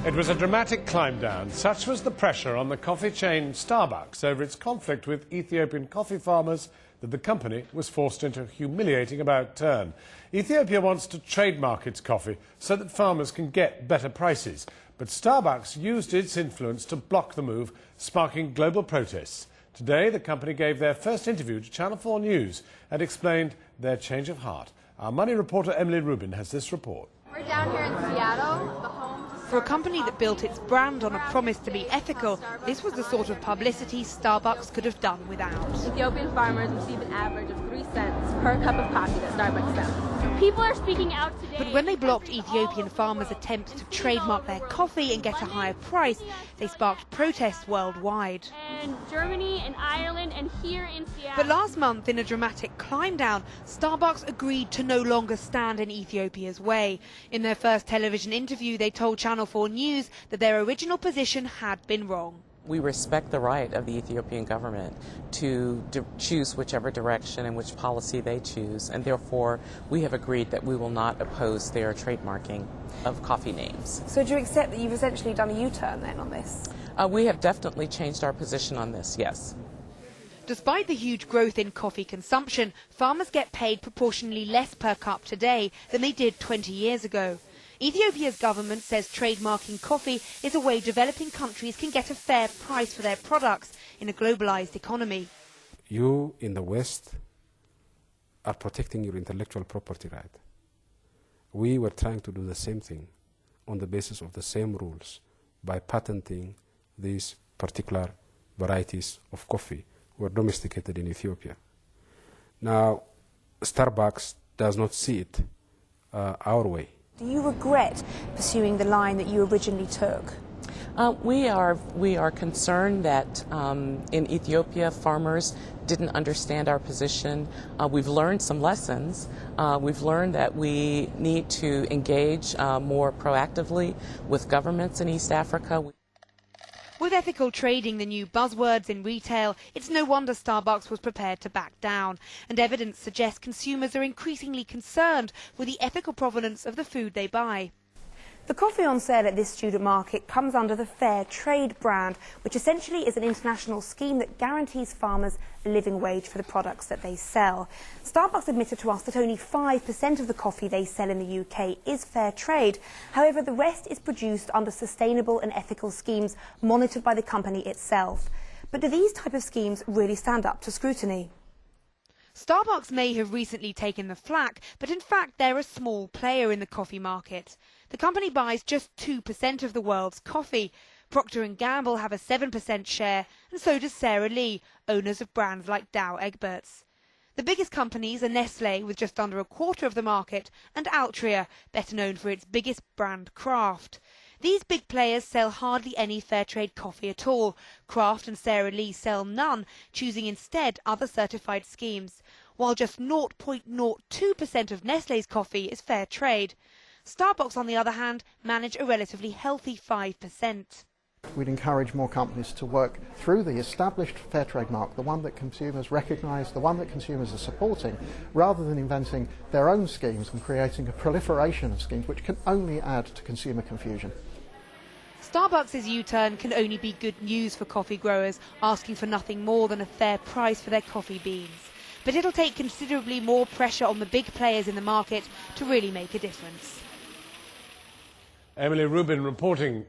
It was a dramatic climb down. Such was the pressure on the coffee chain Starbucks over its conflict with Ethiopian coffee farmers that the company was forced into a humiliating about turn. Ethiopia wants to trademark its coffee so that farmers can get better prices. But Starbucks used its influence to block the move, sparking global protests. Today, the company gave their first interview to Channel 4 News and explained their change of heart. Our money reporter Emily Rubin has this report. We're down here in Seattle, the home to For a company that built its brand on a promise to be ethical, this was the sort of publicity Starbucks could have done without. Ethiopian farmers receive an average of 3 cents per cup of coffee that Starbucks sells. People are speaking out today. But when they blocked Ethiopian farmers' attempts to trademark their coffee and get a higher price, they sparked protests worldwide. In Germany and Ireland and here in Seattle. But last month, in a dramatic climb down, Starbucks agreed to no longer stand in Ethiopia's way. In their first television interview, they told Channel 4 News that their original position had been wrong. We respect the right of the Ethiopian government to choose whichever direction and which policy they choose, and therefore we have agreed that we will not oppose their trademarking of coffee names. So do you accept that you've essentially done a U-turn then on this? We have definitely changed our position on this, yes. Despite the huge growth in coffee consumption, farmers get paid proportionally less per cup today than they did 20 years ago. Ethiopia's government says trademarking coffee is a way developing countries can get a fair price for their products in a globalized economy. You in the West are protecting your intellectual property right. We were trying to do the same thing on the basis of the same rules by patenting these particular varieties of coffee were domesticated in Ethiopia. Now, Starbucks does not see it our way. Do you regret pursuing the line that you originally took? We are concerned that in Ethiopia farmers didn't understand our position. We've learned some lessons. We've learned that we need to engage more proactively with governments in East Africa. With ethical trading the new buzzwords in retail, it's no wonder Starbucks was prepared to back down. And evidence suggests consumers are increasingly concerned with the ethical provenance of the food they buy. The coffee on sale at this student market comes under the Fairtrade brand, which essentially is an international scheme that guarantees farmers a living wage for the products that they sell. Starbucks admitted to us that only 5% of the coffee they sell in the UK is fair trade. However, the rest is produced under sustainable and ethical schemes monitored by the company itself. But do these type of schemes really stand up to scrutiny? Starbucks may have recently taken the flak, but in fact they're a small player in the coffee market. The company buys just 2% of the world's coffee. Procter & Gamble have a 7% share, and so does Sara Lee, owners of brands like Dow Egberts. The biggest companies are Nestlé, with just under a quarter of the market, and Altria, better known for its biggest brand, Kraft. These big players sell hardly any fair trade coffee at all. Kraft and Sara Lee sell none, choosing instead other certified schemes, while just 0.02% of Nestlé's coffee is fair trade. Starbucks, on the other hand, manage a relatively healthy 5%. We'd encourage more companies to work through the established fair trade mark, the one that consumers recognise, the one that consumers are supporting, rather than inventing their own schemes and creating a proliferation of schemes which can only add to consumer confusion. Starbucks' U-turn can only be good news for coffee growers, asking for nothing more than a fair price for their coffee beans. But it'll take considerably more pressure on the big players in the market to really make a difference. Emily Rubin reporting